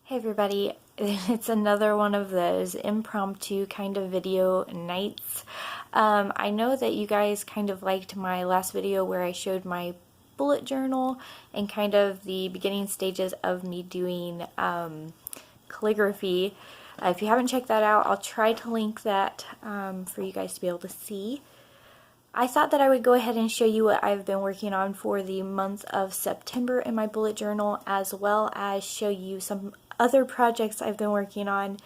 Hey everybody, it's another one of those impromptu kind of video nights. I know that you guys kind of liked my last video where I showed my bullet journal and kind of the beginning stages of me doing calligraphy. If you haven't checked that out, I'll try to link that for you guys to be able to see. I thought that I would go ahead and show you what I've been working on for the month of September in my bullet journal, as well as show you some other projects I've been working on.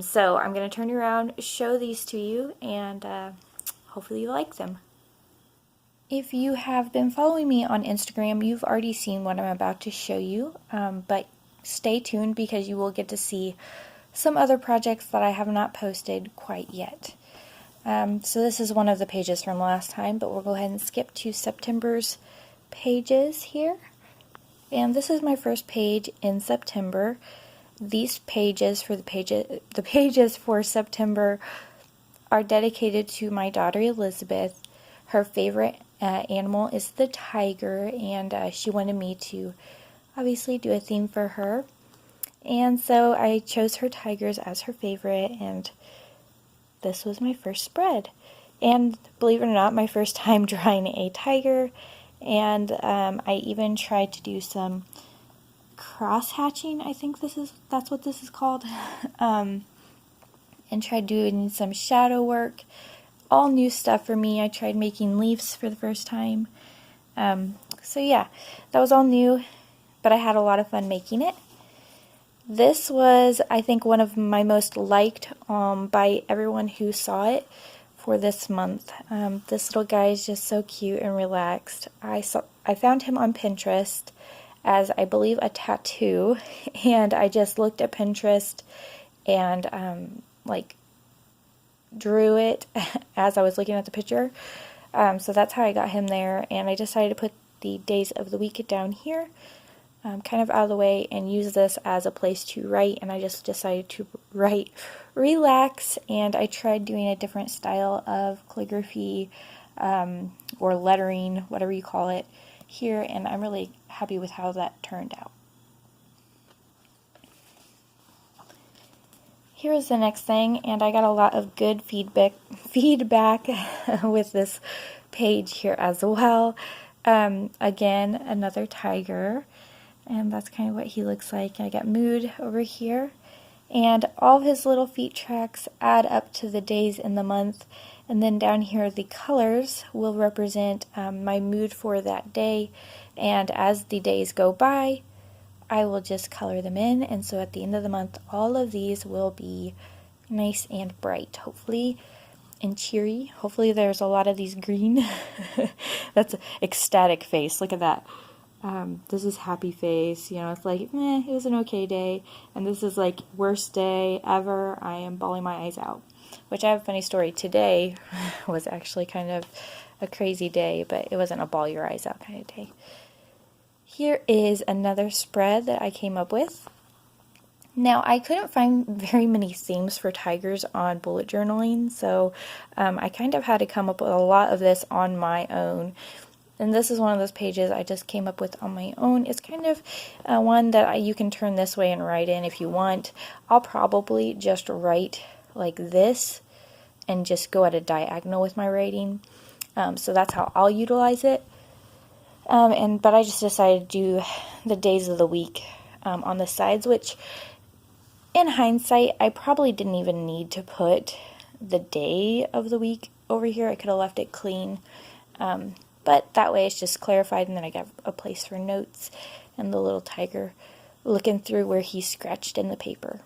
So I'm going to turn around, show these to you, and hopefully you like them. If you have been following me on Instagram, you've already seen what I'm about to show you, but stay tuned because you will get to see some other projects that I have not posted quite yet. So this is one of the pages from last time, but we'll go ahead and skip to September's pages here. And this is my first page in September. These pages for the pages for September are dedicated to my daughter Elizabeth. Her favorite animal is the tiger, and she wanted me to obviously do a theme for her. And so I chose her tigers as her favorite, and this was my first spread. And believe it or not, my first time drawing a tiger. And I even tried to do some cross hatching, I think that's what this is called, and tried doing some shadow work. All new stuff for me. I tried making leaves for the first time. So yeah, that was all new, but I had a lot of fun making it. This was, I think, one of my most liked by everyone who saw it for this month. This little guy is just so cute and relaxed. I found him on Pinterest as, I believe, a tattoo, and I just looked at Pinterest and drew it as I was looking at the picture. So that's how I got him there, and I decided to put the days of the week down here, kind of out of the way, and use this as a place to write. And I just decided to write relax, and I tried doing a different style of calligraphy or lettering, whatever you call it, here, and I'm really happy with how that turned out. Here's the next thing, and I got a lot of good feedback with this page here as well. Again, another tiger, and that's kind of what he looks like. I got mood over here, and all of his little feet tracks add up to the days in the month, and then down here the colors will represent my mood for that day, and as the days go by I will just color them in, and so at the end of the month all of these will be nice and bright, hopefully, and cheery. Hopefully there's a lot of these green. That's an ecstatic face, look at that. This is happy face, it's like, it was an okay day, and this is like worst day ever, I am bawling my eyes out. Which, I have a funny story, today was actually kind of a crazy day, but it wasn't a bawl your eyes out kind of day. Here is another spread that I came up with. Now, I couldn't find very many themes for tigers on bullet journaling, so I kind of had to come up with a lot of this on my own. And this is one of those pages I just came up with on my own. It's kind of one that you can turn this way and write in if you want. I'll probably just write like this and just go at a diagonal with my writing. So that's how I'll utilize it. But I just decided to do the days of the week on the sides, which in hindsight, I probably didn't even need to put the day of the week over here. I could have left it clean. But that way it's just clarified, and then I got a place for notes and the little tiger looking through where he scratched in the paper.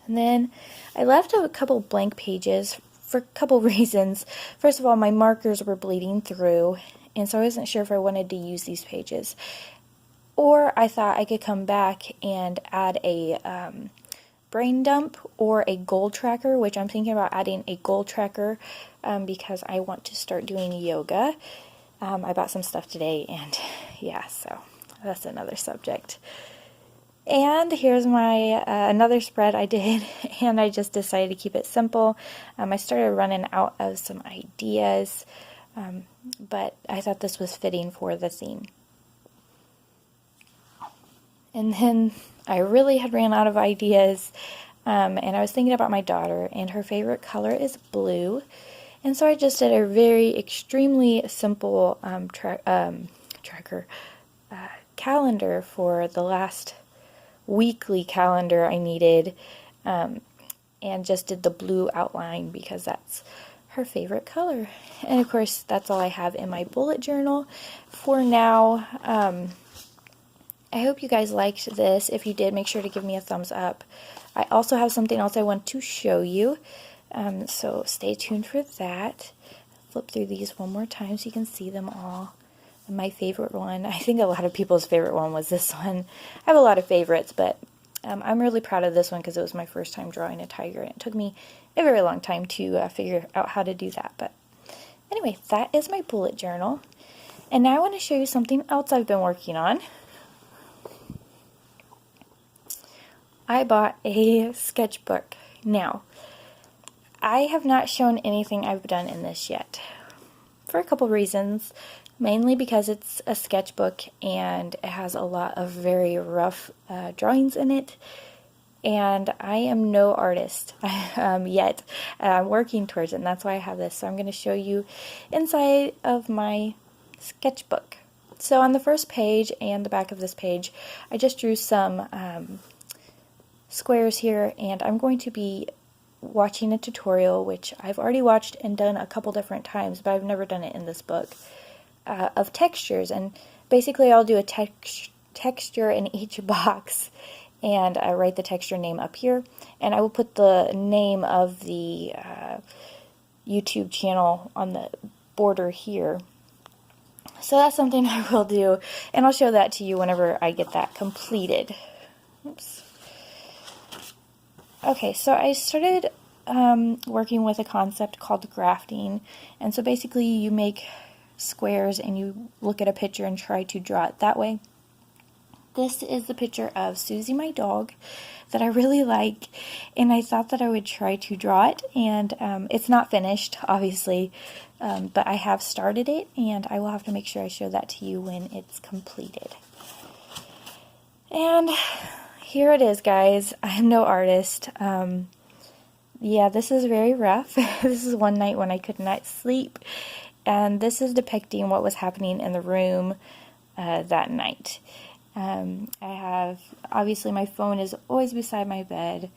And then I left a couple blank pages for a couple reasons. First of all, my markers were bleeding through, and so I wasn't sure if I wanted to use these pages. Or I thought I could come back and add a brain dump or a goal tracker, which I'm thinking about adding a goal tracker because I want to start doing yoga. I bought some stuff today, and yeah, so that's another subject. And here's my another spread I did, and I just decided to keep it simple. I started running out of some ideas, but I thought this was fitting for the theme. And then I really had ran out of ideas, and I was thinking about my daughter, and her favorite color is blue. And so I just did a very extremely simple tracker calendar for the last weekly calendar I needed, and just did the blue outline because that's her favorite color. And of course, that's all I have in my bullet journal for now. I hope you guys liked this. If you did, make sure to give me a thumbs up. I also have something else I want to show you, so stay tuned for that. Flip through these one more time so you can see them all. And my favorite one, I think a lot of people's favorite one was this one. I have a lot of favorites, but I'm really proud of this one because it was my first time drawing a tiger, and it took me a very long time to figure out how to do that. But anyway, that is my bullet journal. And now I want to show you something else I've been working on. I bought a sketchbook. Now, I have not shown anything I've done in this yet, for a couple reasons. Mainly because it's a sketchbook and it has a lot of very rough drawings in it, and I am no artist yet. I'm working towards it, and that's why I have this. So I'm going to show you inside of my sketchbook. So on the first page and the back of this page, I just drew some squares here, and I'm going to be watching a tutorial, which I've already watched and done a couple different times, but I've never done it in this book, of textures. And basically I'll do a texture in each box, and I write the texture name up here, and I will put the name of the YouTube channel on the border here. So that's something I will do, and I'll show that to you whenever I get that completed. Oops. Okay, so I started working with a concept called grafting, and so basically you make squares and you look at a picture and try to draw it that way. This is the picture of Susie, my dog, that I really like, and I thought that I would try to draw it, and it's not finished, obviously, but I have started it, and I will have to make sure I show that to you when it's completed. And here it is, guys. I'm no artist. Yeah, this is very rough. This is one night when I could not sleep, and this is depicting what was happening in the room that night. I have, obviously my phone is always beside my bed,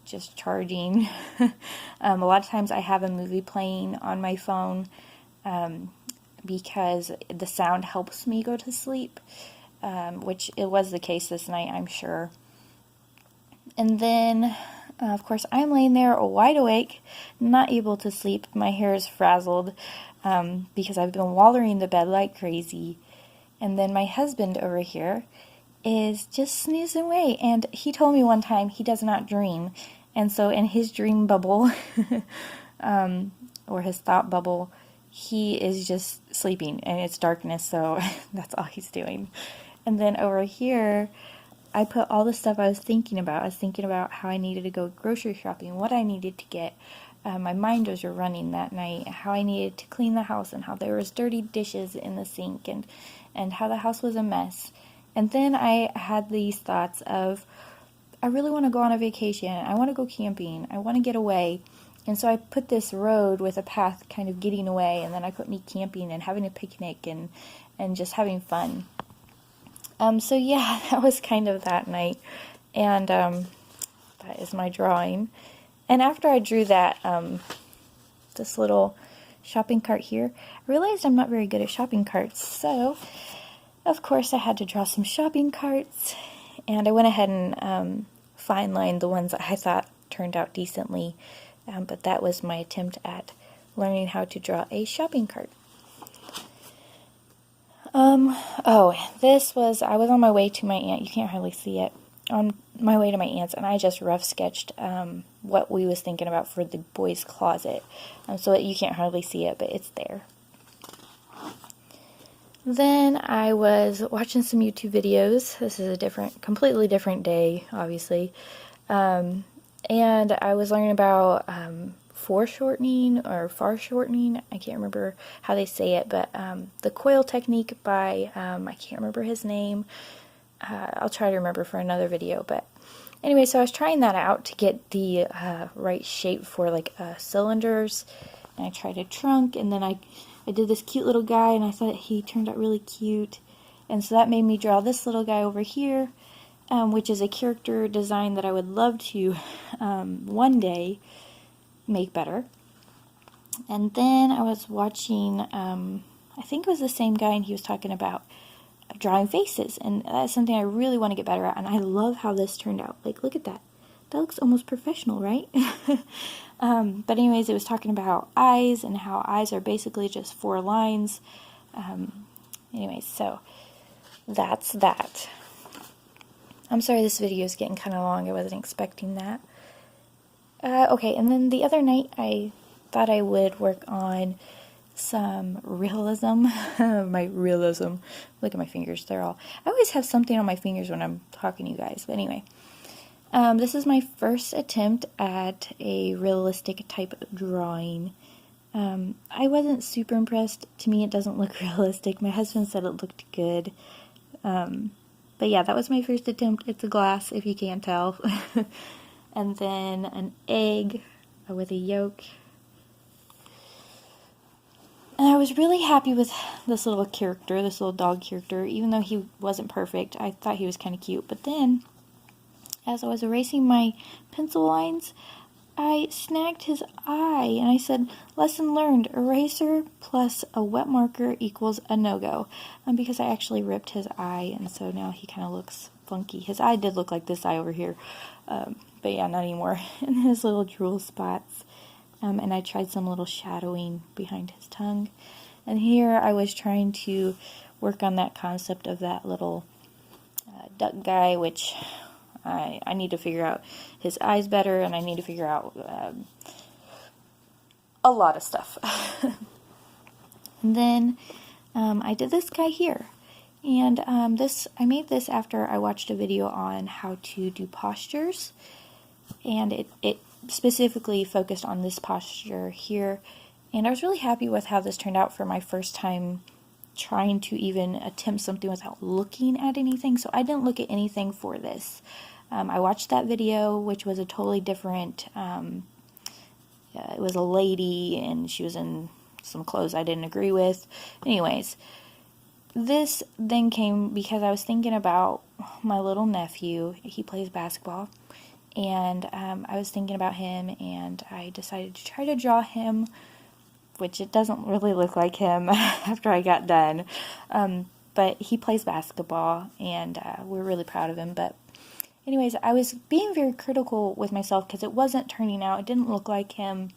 just charging. A lot of times I have a movie playing on my phone because the sound helps me go to sleep, which it was the case this night, I'm sure. And then, of course, I'm laying there wide awake, not able to sleep. My hair is frazzled because I've been wallering the bed like crazy. And then my husband over here is just snoozing away. And he told me one time he does not dream. And so in his dream bubble, or his thought bubble, he is just sleeping. And it's darkness, so that's all he's doing. And then over here, I put all the stuff I was thinking about. I was thinking about how I needed to go grocery shopping, what I needed to get. My mind was running that night, how I needed to clean the house, and how there was dirty dishes in the sink, and how the house was a mess. And then I had these thoughts of, I really want to go on a vacation. I want to go camping. I want to get away. And so I put this road with a path kind of getting away, and then I put me camping and having a picnic and just having fun. So yeah, that was kind of that night, and that is my drawing. And after I drew that, this little shopping cart here, I realized I'm not very good at shopping carts, so of course I had to draw some shopping carts, and I went ahead and fine lined the ones that I thought turned out decently, but that was my attempt at learning how to draw a shopping cart. I was on my way to my aunt, you can't hardly see it, on my way to my aunt's, and I just rough sketched what we was thinking about for the boys' closet, so you can't hardly see it, but it's there. Then I was watching some YouTube videos. This is a completely different day, obviously, and I was learning about foreshortening or far shortening. I can't remember how they say it, but the coil technique by, I can't remember his name, I'll try to remember for another video, but anyway, so I was trying that out to get the right shape for like cylinders, and I tried a trunk, and then I did this cute little guy, and I thought he turned out really cute, and so that made me draw this little guy over here, which is a character design that I would love to one day make better. And then I was watching, I think it was the same guy, and he was talking about drawing faces, and that's something I really want to get better at, and I love how this turned out. Like, look at that. That looks almost professional, right? But anyways, it was talking about eyes, and how eyes are basically just 4 lines. Anyways, so that's that. I'm sorry this video is getting kind of long. I wasn't expecting that. Okay, and then the other night I thought I would work on some realism. My realism. Look at my fingers. I always have something on my fingers when I'm talking to you guys. But anyway, this is my first attempt at a realistic type of drawing. I wasn't super impressed. To me, it doesn't look realistic. My husband said it looked good. But yeah, that was my first attempt. It's a glass, if you can't tell. And then an egg with a yolk. And I was really happy with this little character, this little dog character. Even though he wasn't perfect, I thought he was kind of cute. But then, as I was erasing my pencil lines, I snagged his eye, and I said, lesson learned, eraser plus a wet marker equals a no-go. Because I actually ripped his eye, and so now he kind of looks funky. His eye did look like this eye over here, but yeah, not anymore. And his little drool spots. And I tried some little shadowing behind his tongue. And here I was trying to work on that concept of that little duck guy, which I need to figure out his eyes better, and I need to figure out a lot of stuff. And then I did this guy here. And I made this after I watched a video on how to do postures. And it specifically focused on this posture here, and I was really happy with how this turned out for my first time trying to even attempt something without looking at anything. So I didn't look at anything for this. I watched that video, which was a totally different, it was a lady, and she was in some clothes I didn't agree with. Anyways, this then came because I was thinking about my little nephew. He plays basketball. And I was thinking about him, and I decided to try to draw him, which it doesn't really look like him after I got done. But he plays basketball, and we're really proud of him. But anyways, I was being very critical with myself because it wasn't turning out. It didn't look like him.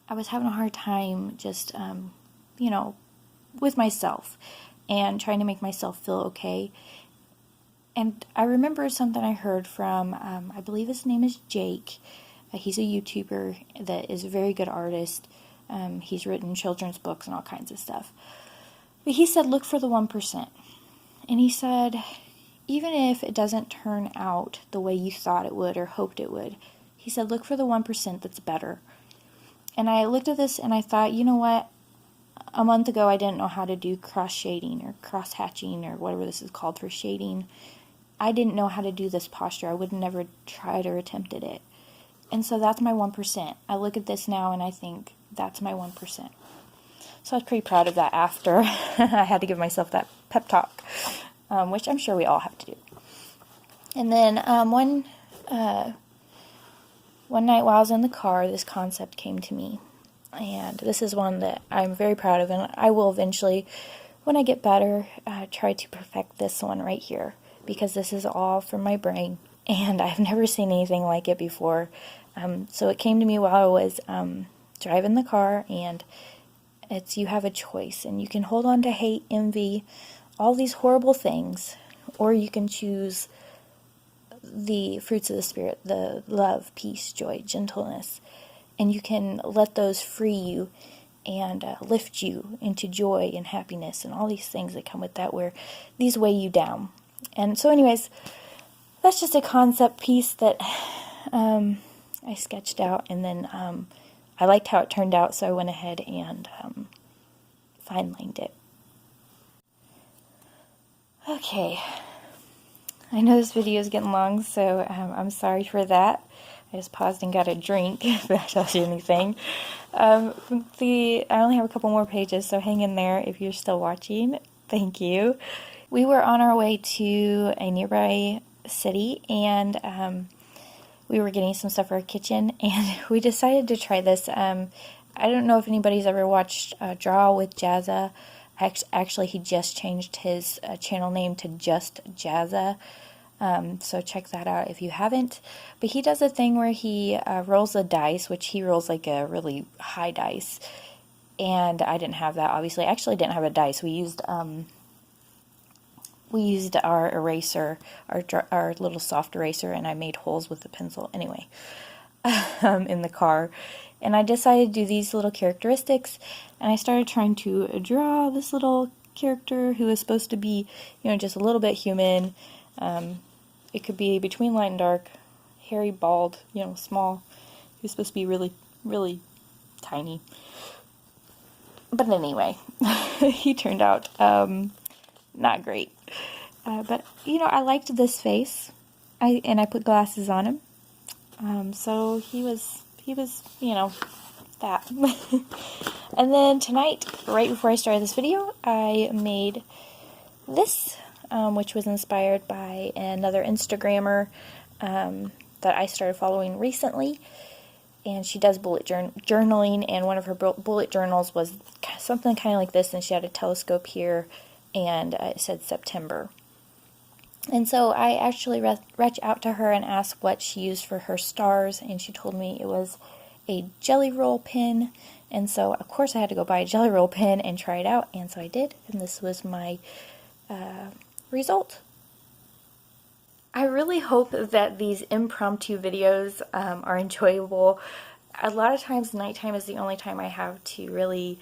I was having a hard time just, with myself and trying to make myself feel okay. And I remember something I heard from, I believe his name is Jake. He's a YouTuber that is a very good artist. He's written children's books and all kinds of stuff. But he said, look for the 1%. And he said, even if it doesn't turn out the way you thought it would or hoped it would, he said, look for the 1% that's better. And I looked at this and I thought, you know what? A month ago I didn't know how to do cross shading or cross hatching or whatever this is called for shading. I didn't know how to do this posture. I would have never tried or attempted it. And so that's my 1%. I look at this now and I think that's my 1%. So I was pretty proud of that after I had to give myself that pep talk, which I'm sure we all have to do. And then one night while I was in the car, this concept came to me. And this is one that I'm very proud of, and I will eventually, when I get better, try to perfect this one right here. Because this is all from my brain, and I've never seen anything like it before. So it came to me while I was driving the car, and it's you have a choice, and you can hold on to hate, envy, all these horrible things, or you can choose the fruits of the Spirit, the love, peace, joy, gentleness, and you can let those free you and lift you into joy and happiness and all these things that come with that, where these weigh you down. And so anyways, that's just a concept piece that I sketched out, and then I liked how it turned out, so I went ahead and fine-lined it. Okay, I know this video is getting long, so I'm sorry for that. I just paused and got a drink, if that tells you anything. I only have a couple more pages, so hang in there if you're still watching. Thank you. We were on our way to a nearby city, and we were getting some stuff for our kitchen, and we decided to try this. I don't know if anybody's ever watched Draw with Jazza. Actually, he just changed his channel name to Just Jazza. So check that out if you haven't. But he does a thing where he rolls a dice, which he rolls like a really high dice. And I didn't have that, obviously. I actually didn't have a dice. We used our eraser, our little soft eraser, and I made holes with the pencil. Anyway, in the car. And I decided to do these little characteristics, and I started trying to draw this little character who is supposed to be, just a little bit human. It could be between light and dark, hairy, bald, small. He's supposed to be really, really tiny. But anyway, he turned out not great. But, I liked this face. I put glasses on him. So he was, that. And then tonight, right before I started this video, I made this, which was inspired by another Instagrammer that I started following recently. And she does bullet journaling, and one of her bullet journals was something kind of like this, and she had a telescope here, and it said September. And so I actually reached out to her and asked what she used for her stars, and she told me it was a Jelly Roll pen. And so, of course, I had to go buy a Jelly Roll pen and try it out, and so I did, and this was my result. I really hope that these impromptu videos are enjoyable. A lot of times nighttime is the only time I have to really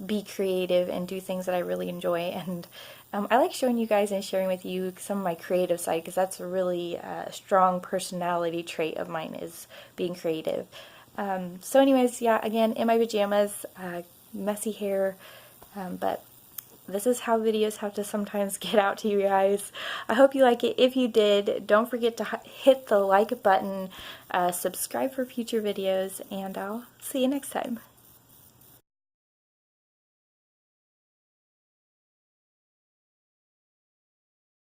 be creative and do things that I really enjoy, and I like showing you guys and sharing with you some of my creative side, because that's a really strong personality trait of mine, is being creative. So anyways, yeah, again, in my pajamas, messy hair, but this is how videos have to sometimes get out to you guys. I hope you like it. If you did, don't forget to hit the like button, subscribe for future videos, and I'll see you next time.